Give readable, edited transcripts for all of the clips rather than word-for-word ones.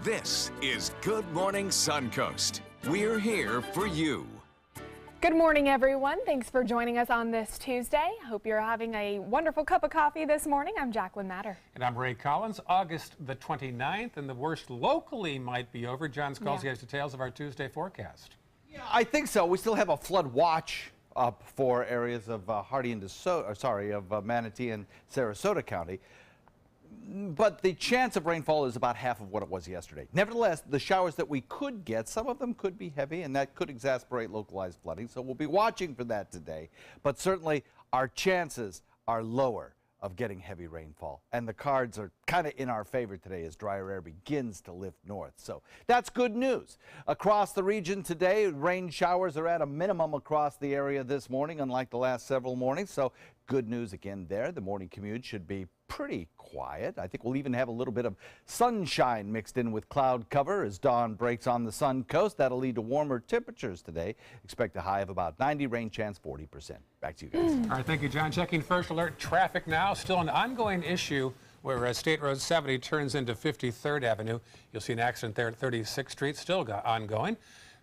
This is Good Morning Suncoast. We're here for you. Good morning, everyone. Thanks for joining us on this Tuesday. Hope you're having a wonderful cup of coffee this morning. I'm Jacqueline Matter. And I'm Ray Collins. August the 29th, and the worst locally might be over. John Scalzi has details of our Tuesday forecast. Yeah, I think so. We still have a flood watch up for areas of Manatee and Sarasota County. But the chance of rainfall is about half of what it was yesterday. Nevertheless, the showers that we could get, some of them could be heavy, and that could exacerbate localized flooding. So we'll be watching for that today. But certainly our chances are lower of getting heavy rainfall. And the cards are kind of in our favor today as drier air begins to lift north. So that's good news. Across the region today, rain showers are at a minimum across the area this morning, unlike the last several mornings. So good news again there. The morning commute should be pretty quiet. I think we'll even have a little bit of sunshine mixed in with cloud cover as dawn breaks on the Suncoast. That'll lead to warmer temperatures today. Expect a high of about 90, rain chance 40%. Back to you guys. All right, thank you, John. Checking first alert traffic now. Still an ongoing issue where State Road 70 turns into 53rd Avenue. You'll see an accident there at 36th Street, still ongoing.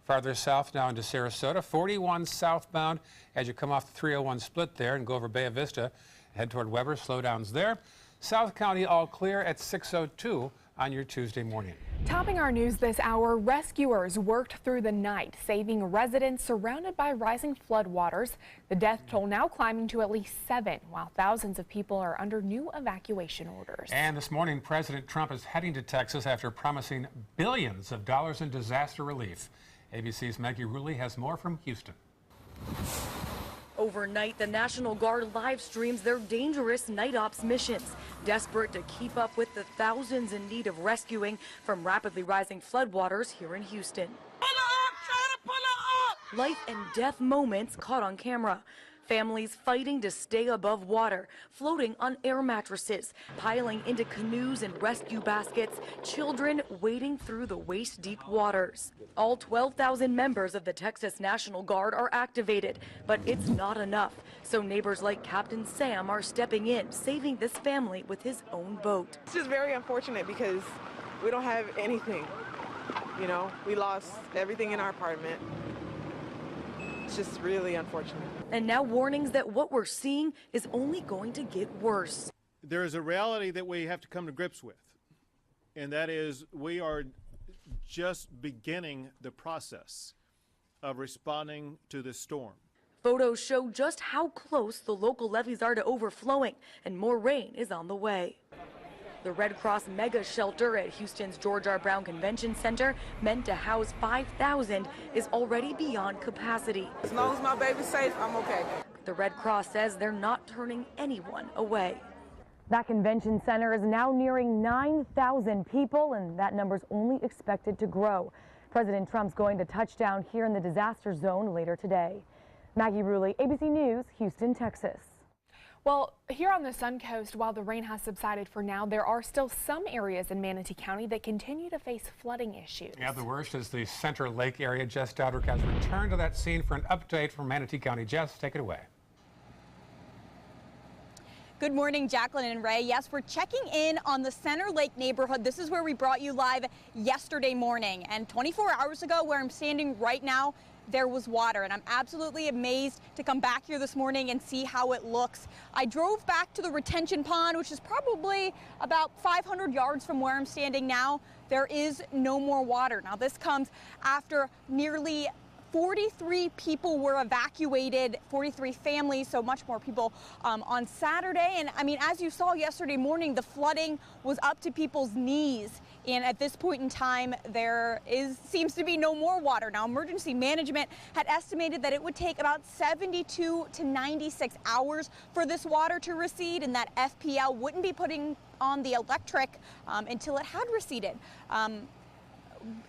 Farther south now into Sarasota, 41 southbound as you come off the 301 split there and go over Bay Vista. Head toward Weber, slowdowns there. South County all clear at 6:02 on your Tuesday morning. Topping our news this hour, rescuers worked through the night, saving residents surrounded by rising floodwaters. The death toll now climbing to at least 7, while thousands of people are under new evacuation orders. And this morning, President Trump is heading to Texas after promising billions of dollars in disaster relief. ABC's Maggie Rulli has more from Houston. Overnight, the National Guard live streams their dangerous night ops missions, desperate to keep up with the thousands in need of rescuing from rapidly rising floodwaters here in Houston. Life and death moments caught on camera. Families fighting to stay above water, floating on air mattresses, piling into canoes and rescue baskets, children wading through the waist-deep waters. All 12,000 members of the Texas National Guard are activated, but it's not enough. So neighbors like Captain Sam are stepping in, saving this family with his own boat. It's just very unfortunate because we don't have anything. You know, we lost everything in our apartment. It's just really unfortunate. And now warnings that what we're seeing is only going to get worse. There is a reality that we have to come to grips with, and that is we are just beginning the process of responding to this storm. Photos show just how close the local levees are to overflowing, and more rain is on the way. The Red Cross mega shelter at Houston's George R. Brown Convention Center, meant to house 5,000, is already beyond capacity. As long as my baby's safe, I'm okay. The Red Cross says they're not turning anyone away. That convention center is now nearing 9,000 people, and that number's only expected to grow. President Trump's going to touch down here in the disaster zone later today. Maggie Rulli, ABC News, Houston, Texas. Well, here on the Suncoast, while the rain has subsided for now, there are still some areas in Manatee County that continue to face flooding issues. Yeah, the worst is the Center Lake area. Jess Dowdrick has returned to that scene for an update from Manatee County. Jess, take it away. Good morning, Jacqueline and Ray. Yes, we're checking in on the Center Lake neighborhood. This is where we brought you live yesterday morning. And 24 hours ago, where I'm standing right now, there was water, and I'm absolutely amazed to come back here this morning and see how it looks. I drove back to the retention pond, which is probably about 500 yards from where I'm standing now. There is no more water. Now, this comes after nearly 43 people were evacuated, 43 families, so much more people on Saturday. And I mean, as you saw yesterday morning, the flooding was up to people's knees. And at this point in time, seems to be no more water. Now, emergency management had estimated that it would take about 72 to 96 hours for this water to recede, and that FPL wouldn't be putting on the electric until it had receded.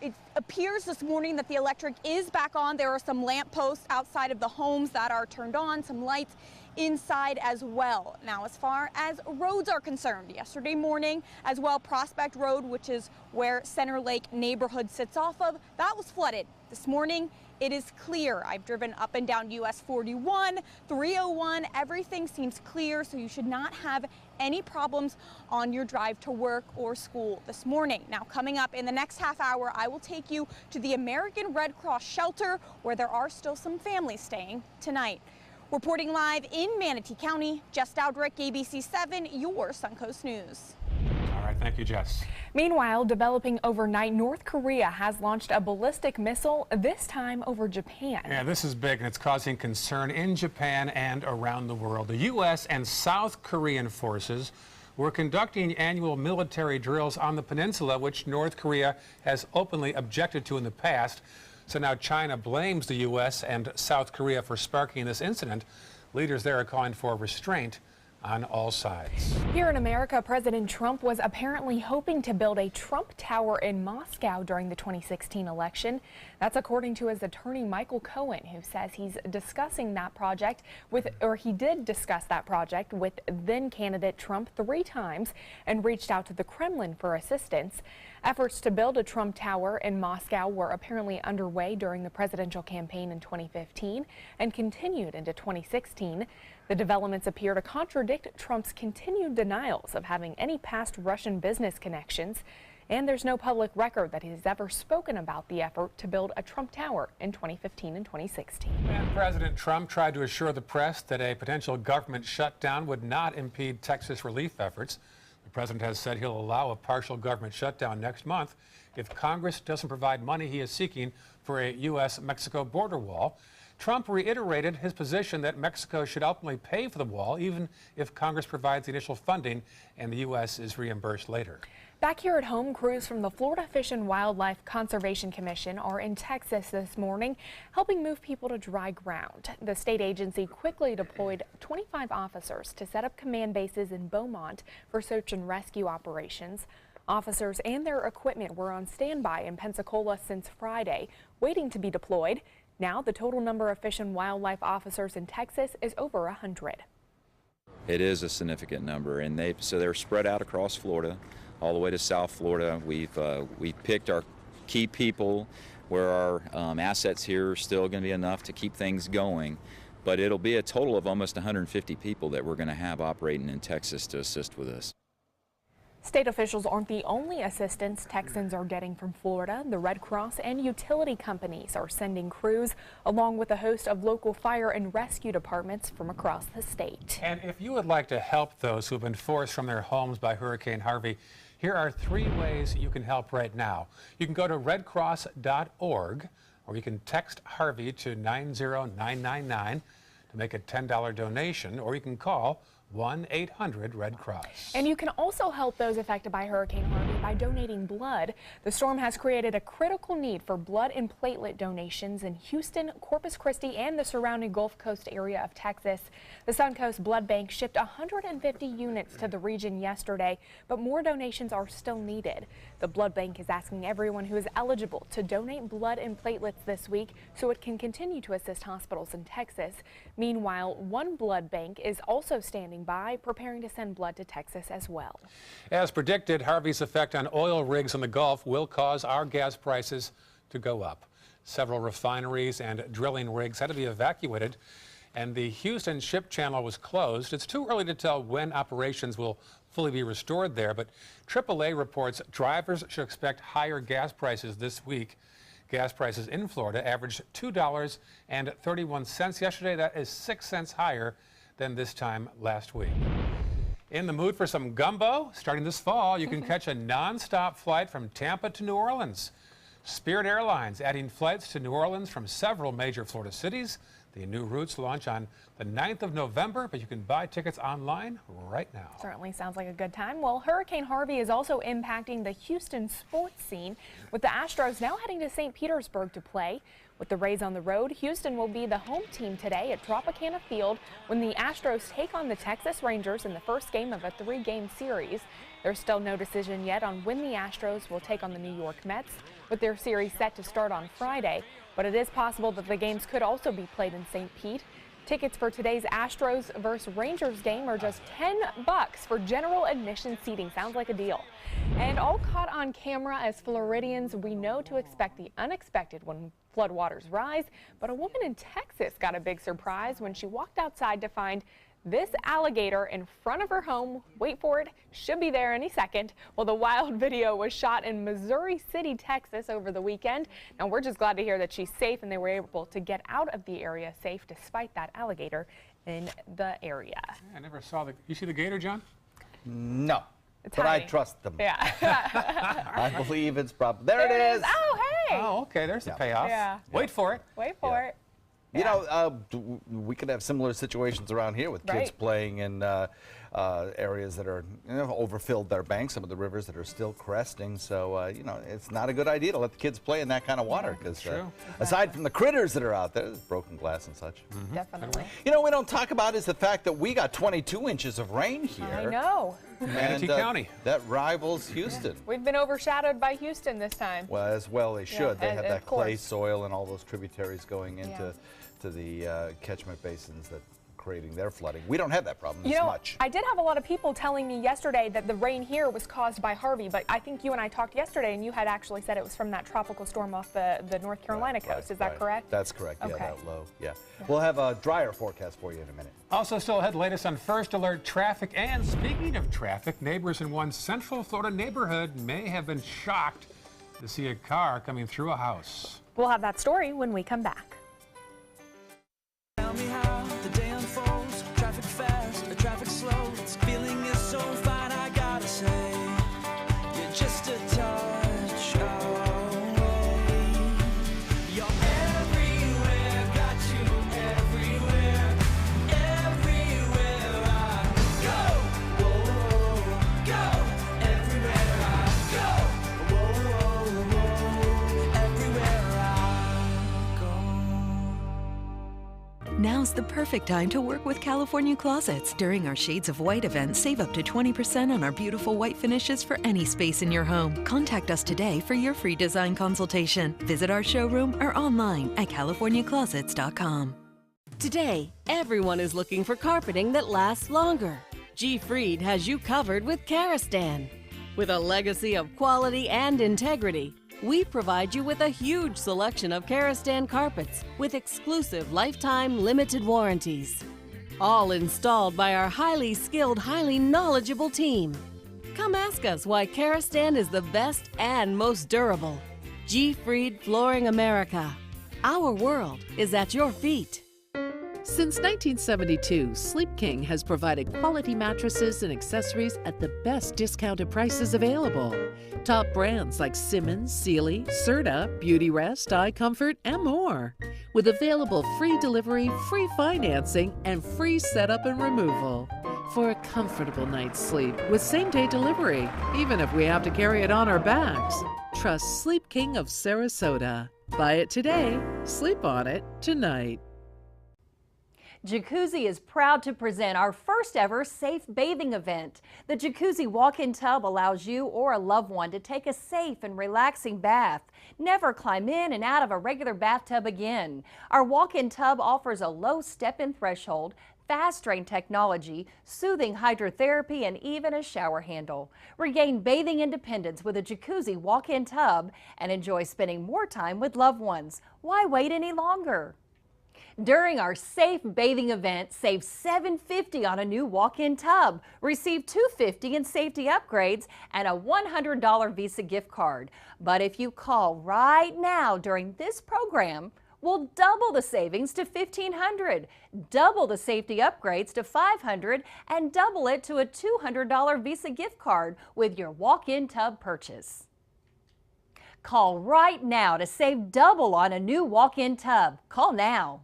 It appears this morning that the electric is back on. There are some lamp posts outside of the homes that are turned on, some lights inside as well. Now, as far as roads are concerned, yesterday morning as well, Prospect Road, which is where Center Lake neighborhood sits off of, that was flooded. This morning, it is clear. I've driven up and down US 41, 301. Everything seems clear, so you should not have any problems on your drive to work or school this morning. Now, coming up in the next half hour, I will take you to the American Red Cross shelter where there are still some families staying tonight. Reporting live in Manatee County, Jess Dowdrick, ABC 7, your Suncoast News. All right, thank you, Jess. Meanwhile, developing overnight, North Korea has launched a ballistic missile, this time over Japan. Yeah, this is big, and it's causing concern in Japan and around the world. The U.S. and South Korean forces were conducting annual military drills on the peninsula, which North Korea has openly objected to in the past. So now China blames the U.S. and South Korea for sparking this incident. Leaders there are calling for restraint on all sides. Here in America, President Trump was apparently hoping to build a Trump Tower in Moscow during the 2016 election. That's according to his attorney, Michael Cohen, who says he's discussing that project he did discuss that project with then candidate Trump 3 times and reached out to the Kremlin for assistance. Efforts to build a Trump Tower in Moscow were apparently underway during the presidential campaign in 2015 and continued into 2016. The developments appear to contradict Trump's continued denials of having any past Russian business connections, and there's no public record that he's ever spoken about the effort to build a Trump Tower in 2015 and 2016. And President Trump tried to assure the press that a potential government shutdown would not impede Texas relief efforts. The president has said he'll allow a partial government shutdown next month if Congress doesn't provide money he is seeking for a U.S.-Mexico border wall. Trump reiterated his position that Mexico should ultimately pay for the wall, even if Congress provides the initial funding and the U.S. is reimbursed later. Back here at home, crews from the Florida Fish and Wildlife Conservation Commission are in Texas this morning, helping move people to dry ground. The state agency quickly deployed 25 officers to set up command bases in Beaumont for search and rescue operations. Officers and their equipment were on standby in Pensacola since Friday, waiting to be deployed. Now, the total number of fish and wildlife officers in Texas is over 100. It is a significant number, and they're spread out across Florida, all the way to South Florida. We've picked our key people where our assets here are still going to be enough to keep things going. But it'll be a total of almost 150 people that we're going to have operating in Texas to assist with us. State officials aren't the only assistance Texans are getting from Florida. The Red Cross and utility companies are sending crews, along with a host of local fire and rescue departments from across the state. And if you would like to help those who've been forced from their homes by Hurricane Harvey, here are 3 ways you can help right now. You can go to redcross.org, or you can text Harvey to 90999 to make a $10 donation, or you can call 1-800-RED-CROSS. And you can also help those affected by Hurricane Harvey by donating blood. The storm has created a critical need for blood and platelet donations in Houston, Corpus Christi, and the surrounding Gulf Coast area of Texas. The Suncoast Blood Bank shipped 150 units to the region yesterday, but more donations are still needed. The blood bank is asking everyone who is eligible to donate blood and platelets this week so it can continue to assist hospitals in Texas. Meanwhile, one blood bank is also standing by, preparing to send blood to Texas as well. As predicted, Harvey's effect on oil rigs in the Gulf will cause our gas prices to go up. Several refineries and drilling rigs had to be evacuated, and the Houston ship channel was closed. It's too early to tell when operations will fully be restored there, but AAA reports drivers should expect higher gas prices this week. Gas prices in Florida averaged $2.31 yesterday. That is 6 cents higher than this time last week. In the mood for some gumbo? Starting this fall, you can catch a non-stop flight from Tampa to New Orleans. Spirit Airlines adding flights to New Orleans from several major Florida cities. The new routes launch on the 9th of November, but you can buy tickets online right now. Certainly sounds like a good time. Well, Hurricane Harvey is also impacting the Houston sports scene, with the Astros now heading to St. Petersburg to play. With the Rays on the road, Houston will be the home team today at Tropicana Field when the Astros take on the Texas Rangers in the first game of a 3-game series. There's still no decision yet on when the Astros will take on the New York Mets, with their series set to start on Friday. But it is possible that the games could also be played in St. Pete. Tickets for today's Astros versus Rangers game are just $10 for general admission seating. Sounds like a deal. And all caught on camera as Floridians, we know to expect the unexpected when floodwaters rise. But a woman in Texas got a big surprise when she walked outside to find this alligator in front of her home, wait for it, should be there any second. Well, the wild video was shot in Missouri City, Texas over the weekend. Now, we're just glad to hear that she's safe and they were able to get out of the area safe despite that alligator in the area. I never saw you see the gator, John? No. It's but I tiny. trust them. Yeah. I believe it's probably. There it is. Oh, hey. Oh, okay. There's the payoff. Yeah. Wait for it. Wait for it. You know, we could have similar situations around here with kids playing in areas that are overfilled their banks, some of the rivers that are still cresting. So, you know, it's not a good idea to let the kids play in that kind of water because aside from the critters that are out there, there's broken glass and such. Definitely. You know, we don't talk about is the fact that we got 22 inches of rain here. I know. Manatee County. That rivals Houston. We've been overshadowed by Houston this time. Well, as well they should. They have that clay course. soil and all those tributaries going into to the catchment basins that creating their flooding. We don't have that problem as much. I did have a lot of people telling me yesterday that the rain here was caused by Harvey, but I think you and I talked yesterday and you had actually said it was from that tropical storm off the North Carolina coast. Is that correct? That's correct. Okay. Yeah, that low. Yeah. We'll have a drier forecast for you in a minute. Also still ahead, latest on first alert traffic. And speaking of traffic, neighbors in one Central Florida neighborhood may have been shocked to see a car coming through a house. We'll have that story when we come back. Tell me how the day unfolds. Traffic fast, the traffic slow. This feeling is so fine, I gotta say. You're just a touch away. You're everywhere, got you everywhere. Everywhere I go, whoa, go. Everywhere I go, whoa, whoa. Everywhere I go. Now's the perfect time to work with California Closets. During our Shades of White event, save up to 20% on our beautiful white finishes for any space in your home. Contact us today for your free design consultation. Visit our showroom or online at californiaclosets.com. Today, everyone is looking for carpeting that lasts longer. G. Fried has you covered with Karastan. With a legacy of quality and integrity, we provide you with a huge selection of Karastan carpets with exclusive lifetime limited warranties. All installed by our highly skilled, highly knowledgeable team. Come ask us why Karastan is the best and most durable. G. Fried Flooring America. Our world is at your feet. Since 1972, Sleep King has provided quality mattresses and accessories at the best discounted prices available. Top brands like Simmons, Sealy, Serta, Beautyrest, iComfort, and more. With available free delivery, free financing, and free setup and removal. For a comfortable night's sleep with same-day delivery, even if we have to carry it on our backs. Trust Sleep King of Sarasota. Buy it today, sleep on it tonight. Jacuzzi is proud to present our first ever safe bathing event. The Jacuzzi walk-in tub allows you or a loved one to take a safe and relaxing bath. Never climb in and out of a regular bathtub again. Our walk-in tub offers a low step-in threshold, fast drain technology, soothing hydrotherapy, and even a shower handle. Regain bathing independence with a Jacuzzi walk-in tub and enjoy spending more time with loved ones. Why wait any longer? During our safe bathing event, save $750 on a new walk-in tub. Receive $250 in safety upgrades and a $100 Visa gift card. But if you call right now during this program, we'll double the savings to $1,500, double the safety upgrades to $500, and double it to a $200 Visa gift card with your walk-in tub purchase. Call right now to save double on a new walk-in tub. Call now.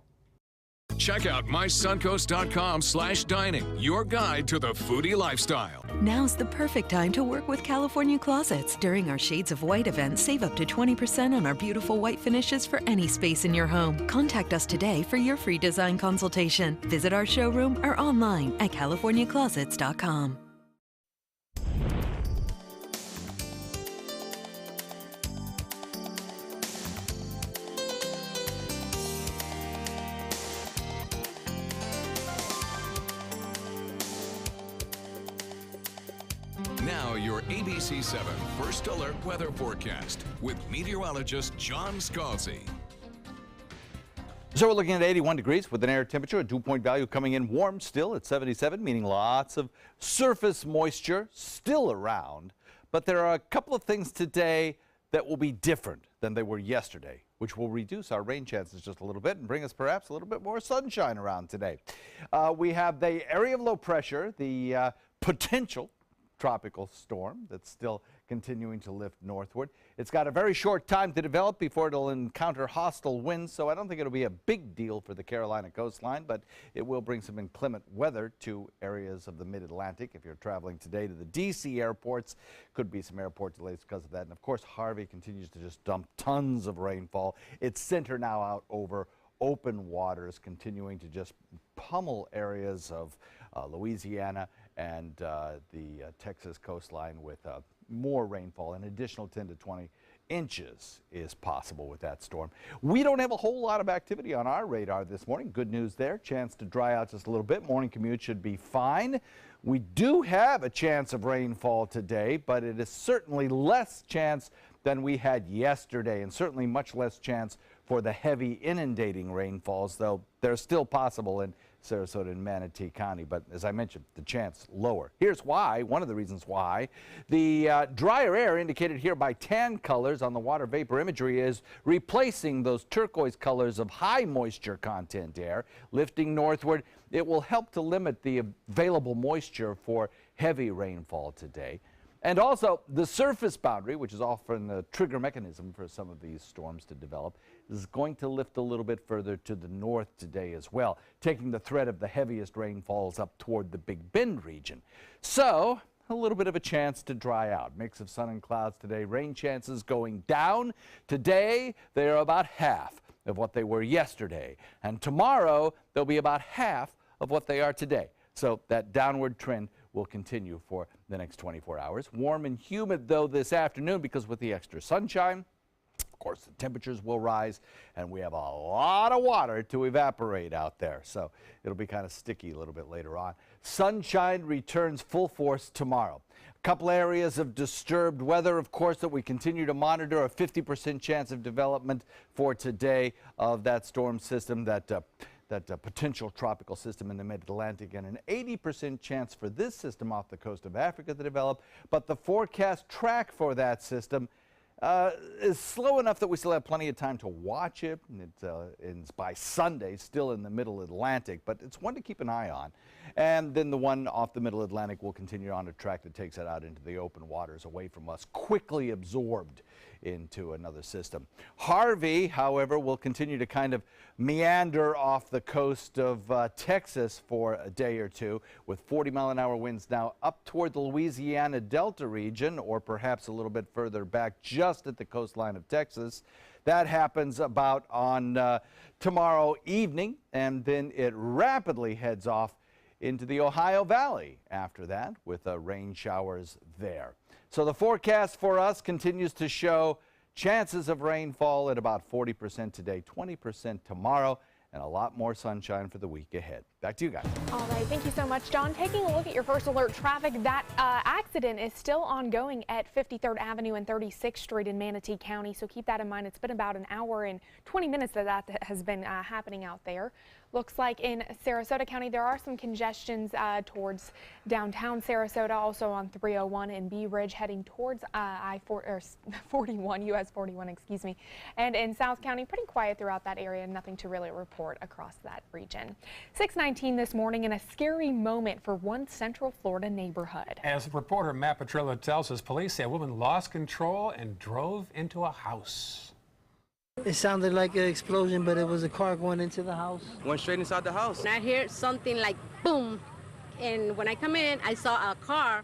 Check out mysuncoast.com/dining, your guide to the foodie lifestyle. Now's the perfect time to work with California Closets. During our Shades of White event, save up to 20% on our beautiful white finishes for any space in your home. Contact us today for your free design consultation. Visit our showroom or online at californiaclosets.com. Now your ABC 7 First Alert weather forecast with meteorologist John Scalzi. So we're looking at 81 degrees with an air temperature, a dew point value coming in warm still at 77, meaning lots of surface moisture still around. But there are a couple of things today that will be different than they were yesterday, which will reduce our rain chances just a little bit and bring us perhaps a little bit more sunshine around today. We have the area of low pressure, the potential tropical storm that's still continuing to lift northward. It's got a very short time to develop before it'll encounter hostile winds, so I don't think it'll be a big deal for the Carolina coastline, but it will bring some inclement weather to areas of the mid-Atlantic. If you're traveling today to the D.C. airports, could be some airport delays because of that. And of course, Harvey continues to just dump tons of rainfall. Its center now out over open waters, continuing to just pummel areas of Louisiana and the Texas coastline with more rainfall. An additional 10 to 20 inches is possible with that storm. We don't have a whole lot of activity on our radar this morning. Good news there. Chance to dry out just a little bit. Morning commute should be fine. We do have a chance of rainfall today, but it is certainly less chance than we had yesterday, and certainly much less chance for the heavy inundating rainfalls, though they're still possible in Sarasota and Manatee County. But as I mentioned, the chance lower. Here's why, one of the reasons why. The drier air indicated here by tan colors on the water vapor imagery is replacing those turquoise colors of high moisture content air. Lifting northward, it will help to limit the available moisture for heavy rainfall today. And also, the surface boundary, which is often the trigger mechanism for some of these storms to develop, is going to lift a little bit further to the north today as well, taking the threat of the heaviest rainfalls up toward the Big Bend region. So, a little bit of a chance to dry out. Mix of sun and clouds today. Rain chances going down. Today, they are about half of what they were yesterday. And tomorrow, they'll be about half of what they are today. So, that downward trend will continue for the next 24 hours. Warm and humid, though, this afternoon, because with the extra sunshine, of course, the temperatures will rise, and we have a lot of water to evaporate out there. So it'll be kind of sticky a little bit later on. Sunshine returns full force tomorrow. A couple areas of disturbed weather, of course, that we continue to monitor. A 50% chance of development for today of that storm system, that potential tropical system in the mid-Atlantic, and an 80% chance for this system off the coast of Africa to develop. But the forecast track for that system is slow enough that we still have plenty of time to watch it. It's by Sunday, still in the middle Atlantic, but it's one to keep an eye on. And then the one off the middle Atlantic will continue on a track that takes it out into the open waters away from us, quickly absorbed into another system. Harvey, however, will continue to kind of meander off the coast of Texas for a day or two, with 40-mile-an-hour winds now up toward the Louisiana Delta region, or perhaps a little bit further back just at the coastline of Texas. That happens about on tomorrow evening, and then it rapidly heads off into the Ohio Valley after that, with rain showers there. So the forecast for us continues to show chances of rainfall at about 40% today, 20% tomorrow, and a lot more sunshine for the week ahead. Back to you guys. All right, thank you so much, John. Taking a look at your first alert traffic, that accident is still ongoing at 53rd Avenue and 36th Street in Manatee County, so keep that in mind. It's been about an hour and 20 minutes that has been happening out there. Looks like in Sarasota County there are some congestions towards downtown Sarasota, also on 301 and Bee Ridge heading towards I-41, US 41, excuse me. And in South County, pretty quiet throughout that area, nothing to really report across that region. 6:19 this morning, and a scary moment for one Central Florida neighborhood. As reporter Matt Petrillo tells us, police say a woman lost control and drove into a house. It sounded like an explosion, but it was a car going into the house. Went straight inside the house. And I heard something like boom, and when I come in, I saw a car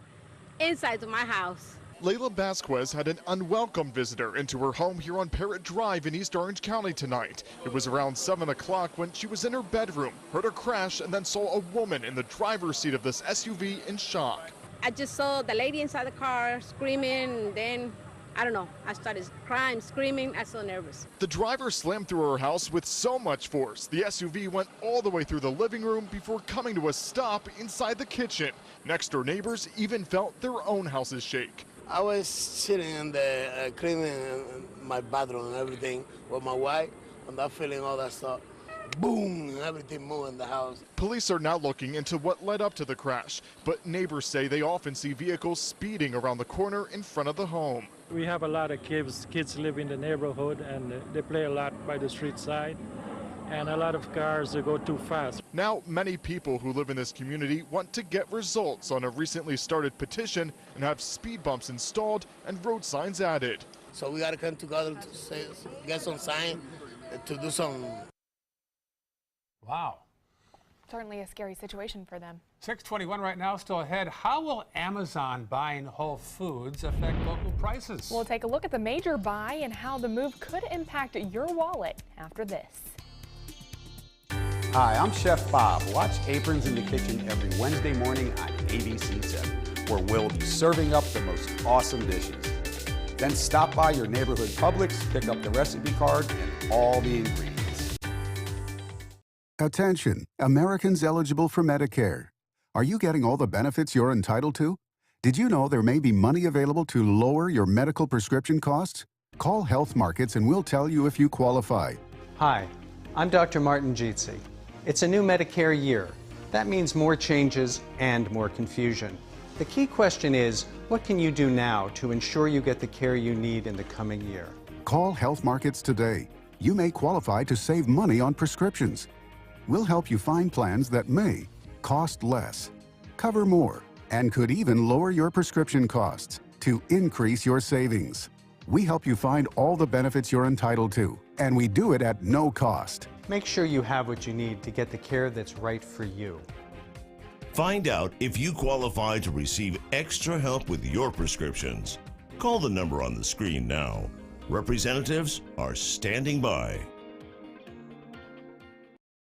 inside of my house. Layla Vasquez had an unwelcome visitor into her home here on Parrott Drive in East Orange County tonight. It was around 7 o'clock when she was in her bedroom, heard a crash, and then saw a woman in the driver's seat of this SUV in shock. I just saw the lady inside the car screaming, and then I don't know, I started crying, screaming. I was so nervous. The driver slammed through her house with so much force, the SUV went all the way through the living room before coming to a stop inside the kitchen. Next door neighbors even felt their own houses shake. I was sitting in the cleaning my bathroom and everything with my wife, and that feeling all that stuff. boom, and everything moved in the house. Police are now looking into what led up to the crash, but neighbors say they often see vehicles speeding around the corner in front of the home. We have a lot of kids live in the neighborhood, and they play a lot by the street side, and a lot of cars that go too fast. Now, many people who live in this community want to get results on a recently started petition and have speed bumps installed and road signs added. So we got to come together to get some sign to do some. Wow. Certainly a scary situation for them. 6:21 right now, still ahead. How will Amazon buying Whole Foods affect local prices? We'll take a look at the major buy and how the move could impact your wallet after this. Hi, I'm Chef Bob. Watch Aprons in the Kitchen every Wednesday morning on ABC7, where we'll be serving up the most awesome dishes. Then stop by your neighborhood Publix, pick up the recipe card and all the ingredients. Attention, Americans eligible for Medicare. Are you getting all the benefits you're entitled to? Did you know there may be money available to lower your medical prescription costs? Call Health Markets and we'll tell you if you qualify. Hi, I'm Dr. Martin Jeetsi. It's a new Medicare year. That means more changes and more confusion. The key question is, what can you do now to ensure you get the care you need in the coming year? Call Health Markets today. You may qualify to save money on prescriptions. We'll help you find plans that may cost less, cover more, and could even lower your prescription costs to increase your savings. We help you find all the benefits you're entitled to, and we do it at no cost. Make sure you have what you need to get the care that's right for you. Find out if you qualify to receive extra help with your prescriptions. Call the number on the screen now. Representatives are standing by.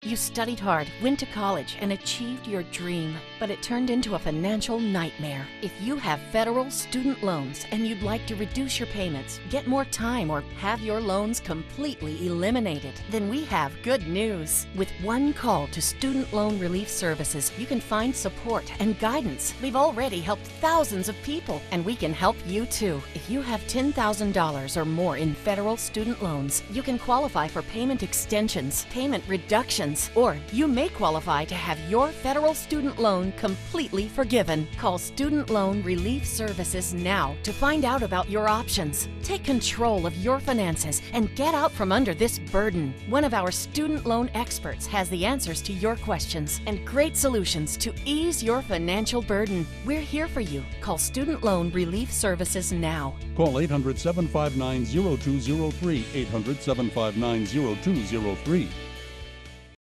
You studied hard, went to college, and achieved your dream, but it turned into a financial nightmare. If you have federal student loans and you'd like to reduce your payments, get more time, or have your loans completely eliminated, then we have good news. With one call to Student Loan Relief Services, you can find support and guidance. We've already helped thousands of people, and we can help you too. If you have $10,000 or more in federal student loans, you can qualify for payment extensions, payment reductions, or you may qualify to have your federal student loan completely forgiven. Call Student Loan Relief Services now to find out about your options. Take control of your finances and get out from under this burden. One of our student loan experts has the answers to your questions and great solutions to ease your financial burden. We're here for you. Call Student Loan Relief Services now. Call 800-759-0203, 800-759-0203.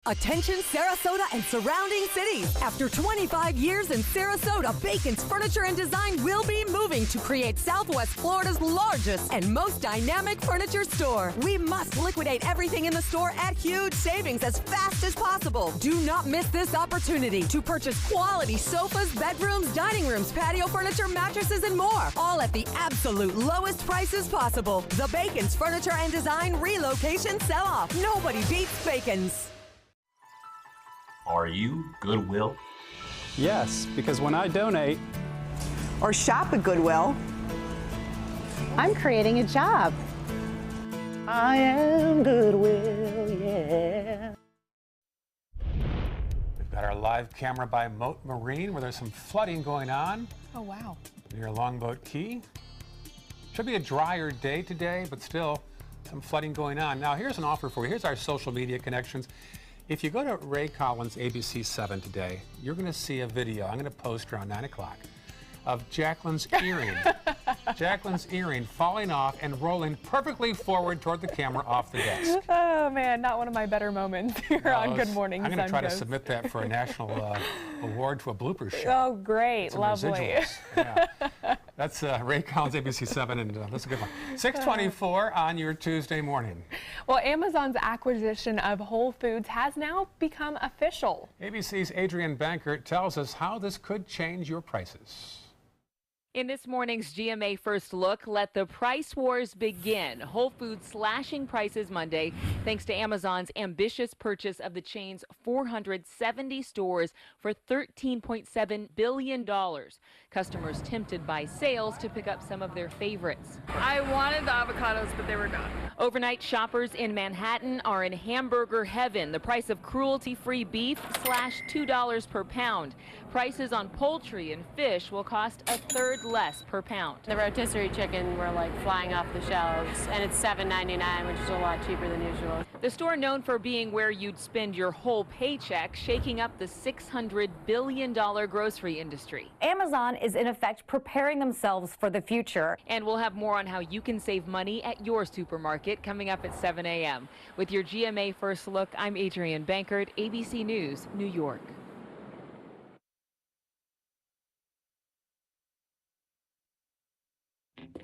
Attention Sarasota and surrounding cities. After 25 years in Sarasota, Bacon's Furniture and Design will be moving to create Southwest Florida's largest and most dynamic furniture store. We must liquidate everything in the store at huge savings as fast as possible. Do not miss this opportunity to purchase quality sofas, bedrooms, dining rooms, patio furniture, mattresses, and more. All at the absolute lowest prices possible. The Bacon's Furniture and Design relocation sell-off. Nobody beats Bacon's. Are you Goodwill? Yes, because when I donate or shop at Goodwill, I'm creating a job. I am Goodwill, yeah. We've got our live camera by Moat Marine, where there's some flooding going on. Oh, wow. Near Longboat Key. Should be a drier day today, but still some flooding going on. Now, here's an offer for you. Here's our social media connections. If you go to Ray Collins' ABC7 today, you're going to see a video. I'm going to post around 9 o'clock of Jacqueline's earring. Jacqueline's earring falling off and rolling perfectly forward toward the camera off the desk. Oh, man, not one of my better moments here on Good Morning I'm going to try to Suncoast. submit that for a national award to a blooper show. Oh, great. Lovely. Yeah. That's Ray Collins, ABC7, and that's a good one. 6:24 on your Tuesday morning. Well, Amazon's acquisition of Whole Foods has now become official. ABC's Adrienne Bankert tells us how this could change your prices. In this morning's GMA First Look, let the price wars begin. Whole Foods slashing prices Monday thanks to Amazon's ambitious purchase of the chain's 470 stores for $13.7 billion. Customers tempted by sales to pick up some of their favorites. I wanted the avocados, but they were gone. Overnight shoppers in Manhattan are in hamburger heaven. The price of cruelty-free beef slashed $2 per pound. Prices on poultry and fish will cost a third less per pound. The rotisserie chicken were like flying off the shelves, and it's $7.99, which is a lot cheaper than usual. The store, known for being where you'd spend your whole paycheck, shaking up the $600 billion grocery industry. Amazon is in effect preparing themselves for the future. And we'll have more on how you can save money at your supermarket coming up at 7 a.m. With your GMA First Look, I'm Adrienne Bankert, ABC News, New York.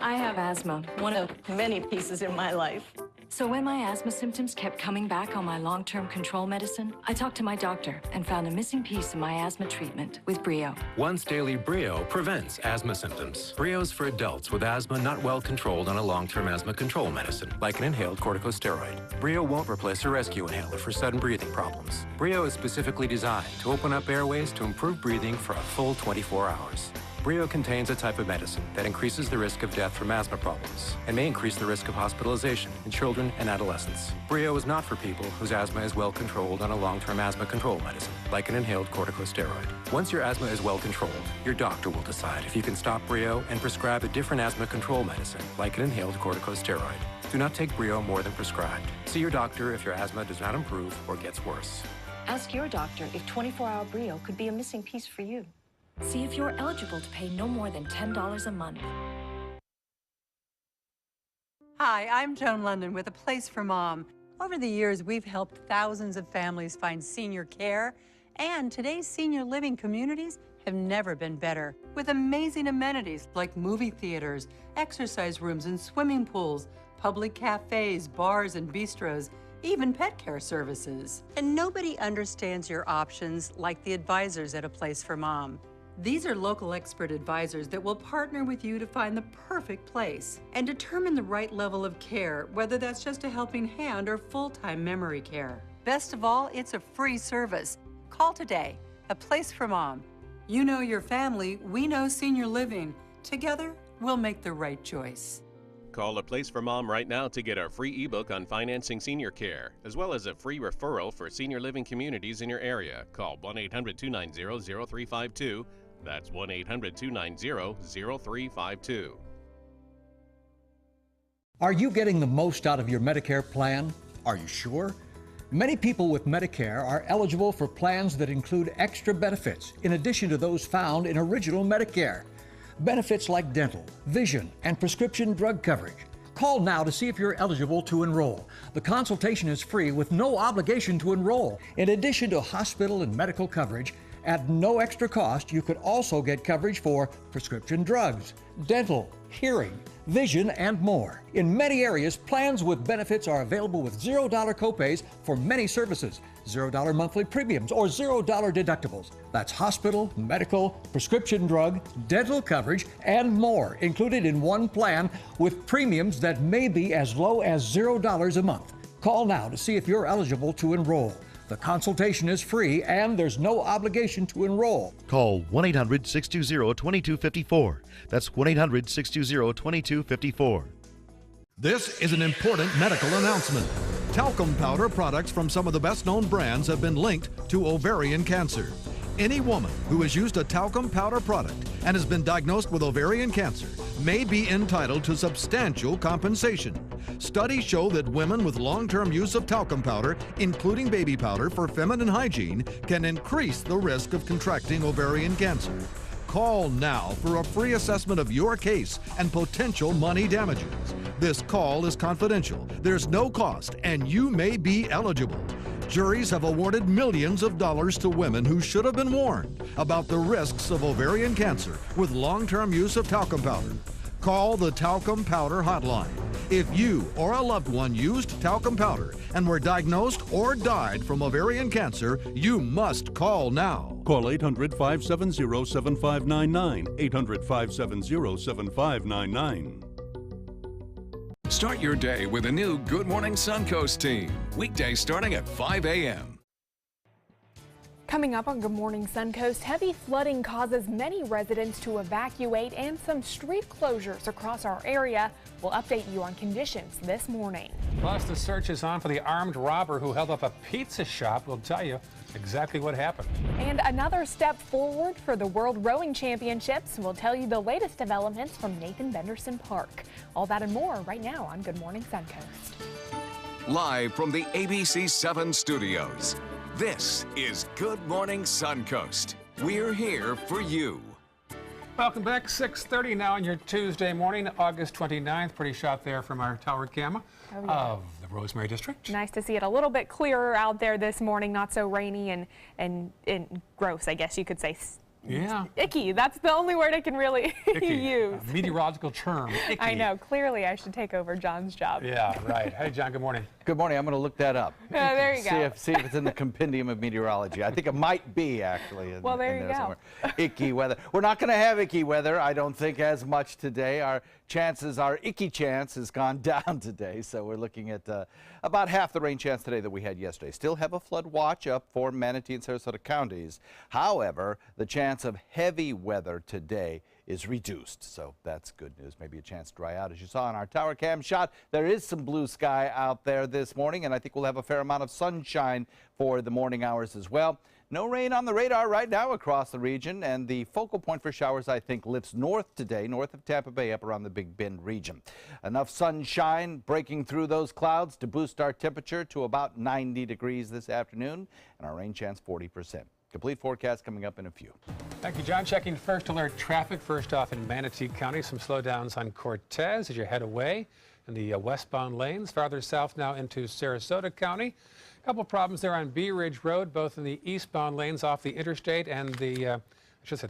I have asthma, one of many pieces in my life. So when my asthma symptoms kept coming back on my long-term control medicine, I talked to my doctor and found a missing piece in my asthma treatment with Brio. Once daily Brio prevents asthma symptoms. Brio's for adults with asthma not well controlled on a long-term asthma control medicine, like an inhaled corticosteroid. Brio won't replace a rescue inhaler for sudden breathing problems. Brio is specifically designed to open up airways to improve breathing for a full 24 hours. Brio contains a type of medicine that increases the risk of death from asthma problems and may increase the risk of hospitalization in children and adolescents. Brio is not for people whose asthma is well controlled on a long-term asthma control medicine, like an inhaled corticosteroid. Once your asthma is well controlled, your doctor will decide if you can stop Brio and prescribe a different asthma control medicine, like an inhaled corticosteroid. Do not take Brio more than prescribed. See your doctor if your asthma does not improve or gets worse. Ask your doctor if 24-hour Brio could be a missing piece for you. See if you're eligible to pay no more than $10 a month. Hi, I'm Joan London with A Place for Mom. Over the years, we've helped thousands of families find senior care, and today's senior living communities have never been better. With amazing amenities like movie theaters, exercise rooms and swimming pools, public cafes, bars and bistros, even pet care services. And nobody understands your options like the advisors at A Place for Mom. These are local expert advisors that will partner with you to find the perfect place and determine the right level of care, whether that's just a helping hand or full-time memory care. Best of all, it's a free service. Call today. A Place for Mom. You know your family, we know senior living. Together, we'll make the right choice. Call A Place for Mom right now to get our free ebook on financing senior care, as well as a free referral for senior living communities in your area. Call 1-800-290-0352. That's 1-800-290-0352. Are you getting the most out of your Medicare plan? Are you sure? Many people with Medicare are eligible for plans that include extra benefits in addition to those found in original Medicare. Benefits like dental, vision, and prescription drug coverage. Call now to see if you're eligible to enroll. The consultation is free with no obligation to enroll. In addition to hospital and medical coverage, at no extra cost, you could also get coverage for prescription drugs, dental, hearing, vision, and more. In many areas, plans with benefits are available with $0 copays for many services, $0 monthly premiums, or $0 deductibles. That's hospital, medical, prescription drug, dental coverage, and more included in one plan with premiums that may be as low as $0 a month. Call now to see if you're eligible to enroll. The consultation is free and there's no obligation to enroll. Call 1-800-620-2254. That's 1-800-620-2254. This is an important medical announcement. Talcum powder products from some of the best-known brands have been linked to ovarian cancer. Any woman who has used a talcum powder product and has been diagnosed with ovarian cancer may be entitled to substantial compensation. Studies show that women with long-term use of talcum powder, including baby powder for feminine hygiene, can increase the risk of contracting ovarian cancer. Call now for a free assessment of your case and potential money damages. This call is confidential, there's no cost, and you may be eligible. Juries have awarded millions of dollars to women who should have been warned about the risks of ovarian cancer with long-term use of talcum powder. Call the Talcum Powder Hotline. If you or a loved one used talcum powder and were diagnosed or died from ovarian cancer, you must call now. Call 800-570-7599, 800-570-7599. Start your day with a new Good Morning Suncoast team. Weekdays starting at 5 a.m. Coming up on Good Morning Suncoast, heavy flooding causes many residents to evacuate and some street closures across our area. We'll update you on conditions this morning. Plus, the search is on for the armed robber who held up a pizza shop. We'll tell you exactly what happened. And another step forward for the World Rowing Championships. We'll tell you the latest developments from Nathan Benderson Park. All that and more right now on Good Morning Suncoast. Live from the ABC 7 studios, this is Good Morning Suncoast. We're here for you. Welcome back. 6:30 now on your Tuesday morning, August 29th. Pretty shot there from our tower camera of the Rosemary District. Nice to see it a little bit clearer out there this morning, not so rainy and gross, I guess you could say. Yeah. Icky. That's the only word I can really use. A meteorological term. Icky. I know. Clearly, I should take over John's job. Yeah, right. Hey, John, good morning. Good morning. I'm going to look that up. There you go. See if it's in the compendium of meteorology. I think it might be, actually. Well, there you go. Somewhere. Icky weather. We're not going to have icky weather, I don't think, as much today. Our icky chance has gone down today, so we're looking at about half the rain chance today that we had yesterday. Still have a flood watch up for Manatee and Sarasota counties. However, the chance of heavy weather today is reduced, so that's good news. Maybe a chance to dry out. As you saw in our tower cam shot, there is some blue sky out there this morning, and I think we'll have a fair amount of sunshine for the morning hours as well. No rain on the radar right now across the region, and the focal point for showers, I think, lifts north today, north of Tampa Bay, up around the Big Bend region. Enough sunshine breaking through those clouds to boost our temperature to about 90 degrees this afternoon, and our rain chance 40%. Complete forecast coming up in a few. Thank you, John. Checking first alert traffic. First off in Manatee County, some slowdowns on Cortez as you head away in the westbound lanes. Farther south now into Sarasota County. A couple problems there on Bee Ridge Road, both in the eastbound lanes off the interstate and the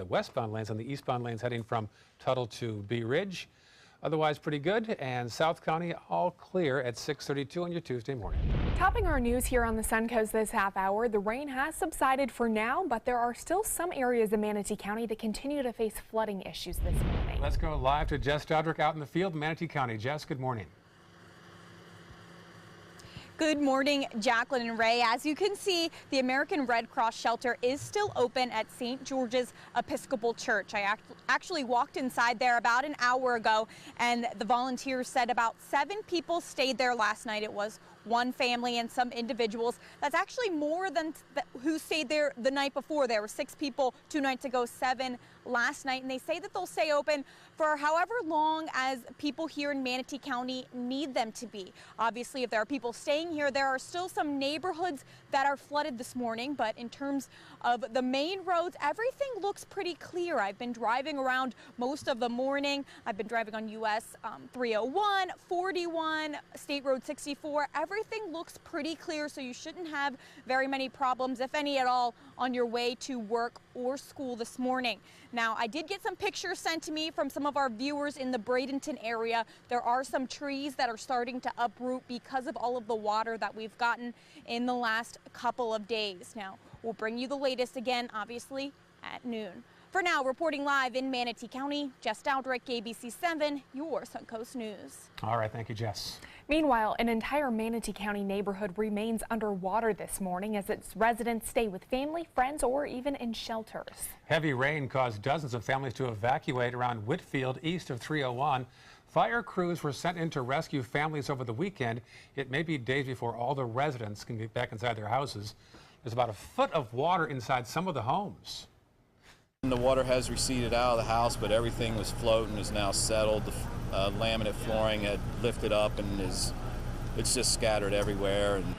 westbound lanes, and the eastbound lanes heading from Tuttle to Bee Ridge. Otherwise pretty good, and South County all clear at 6:32 on your Tuesday morning. Topping our news here on the Suncoast this half hour, the rain has subsided for now, but there are still some areas in Manatee County that continue to face flooding issues this morning. Let's go live to Jess Dodrick out in the field, Manatee County. Jess, good morning. Good morning, Jacqueline and Ray. As you can see, the American Red Cross shelter is still open at St. George's Episcopal Church. I actually walked inside there about an hour ago, and the volunteers said about 7 people stayed there last night. It was one family and some individuals. That's actually more than who stayed there the night before. There were 6 people 2 nights ago, 7 last night, and they say that they'll stay open for however long as people here in Manatee County need them to be. Obviously, if there are people staying here, there are still some neighborhoods that are flooded this morning, but in terms of the main roads, everything looks pretty clear. I've been driving around most of the morning. I've been driving on US 301, 41, State Road 64. Everything looks pretty clear, so you shouldn't have very many problems, if any at all, on your way to work or school this morning. Now, I did get some pictures sent to me from some of our viewers in the Bradenton area. There are some trees that are starting to uproot because of all of the water that we've gotten in the last couple of days. Now, we'll bring you the latest again, obviously, at noon. For now, reporting live in Manatee County, Jess Dowdrick, ABC 7, your Suncoast News. All right, thank you, Jess. Meanwhile, an entire Manatee County neighborhood remains underwater this morning as its residents stay with family, friends, or even in shelters. Heavy rain caused dozens of families to evacuate around Whitfield, east of 301. Fire crews were sent in to rescue families over the weekend. It may be days before all the residents can get back inside their houses. There's about a foot of water inside some of the homes. The water has receded out of the house, but everything was floating, is now settled. The laminate flooring had lifted up and it's just scattered everywhere. And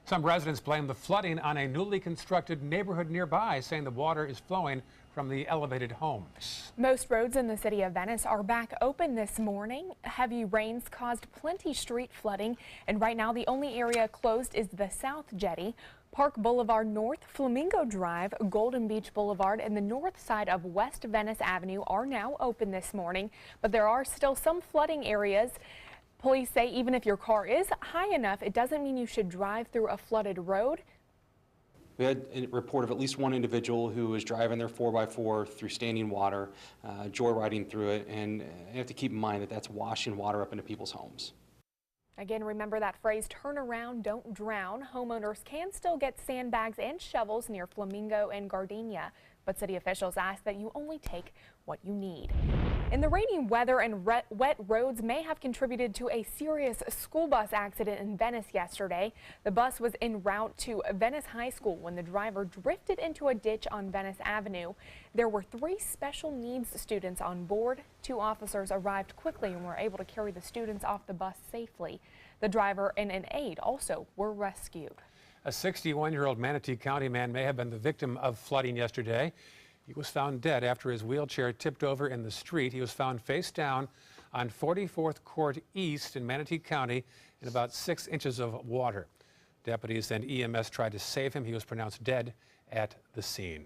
some residents blame the flooding on a newly constructed neighborhood nearby, saying the water is flowing from the elevated homes. Most roads in the city of Venice are back open this morning. Heavy rains caused plenty street flooding, and right now the only area closed is the South Jetty. Park Boulevard North, Flamingo Drive, Golden Beach Boulevard, and the north side of West Venice Avenue are now open this morning, but there are still some flooding areas. Police say even if your car is high enough, it doesn't mean you should drive through a flooded road. We had a report of at least one individual who was driving their 4x4 through standing water, joyriding through it, and you have to keep in mind that that's washing water up into people's homes. Again, remember that phrase, turn around, don't drown. Homeowners can still get sandbags and shovels near Flamingo and Gardenia, but city officials ask that you only take what you need. And the rainy weather and wet roads may have contributed to a serious school bus accident in Venice yesterday. The bus was en route to Venice High School when the driver drifted into a ditch on Venice Avenue. There were 3 special needs students on board. 2 officers arrived quickly and were able to carry the students off the bus safely. The driver and an aide also were rescued. A 61-year-old Manatee County man may have been the victim of flooding yesterday. He was found dead after his wheelchair tipped over in the street. He was found face down on 44th Court East in Manatee County in about 6 inches of water. Deputies and EMS tried to save him. He was pronounced dead at the scene.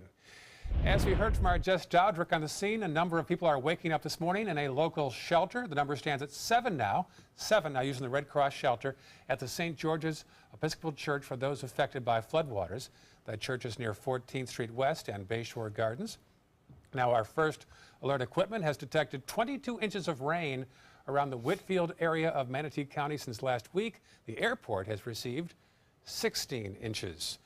As we heard from our Jess Dowdrick on the scene, a number of people are waking up this morning in a local shelter. The number stands at 7 now using the Red Cross shelter at the St. George's Episcopal Church for those affected by floodwaters. That church is near 14th Street West and Bayshore Gardens. Now, our first alert equipment has detected 22 inches of rain around the Whitfield area of Manatee County since last week. The airport has received 16 inches.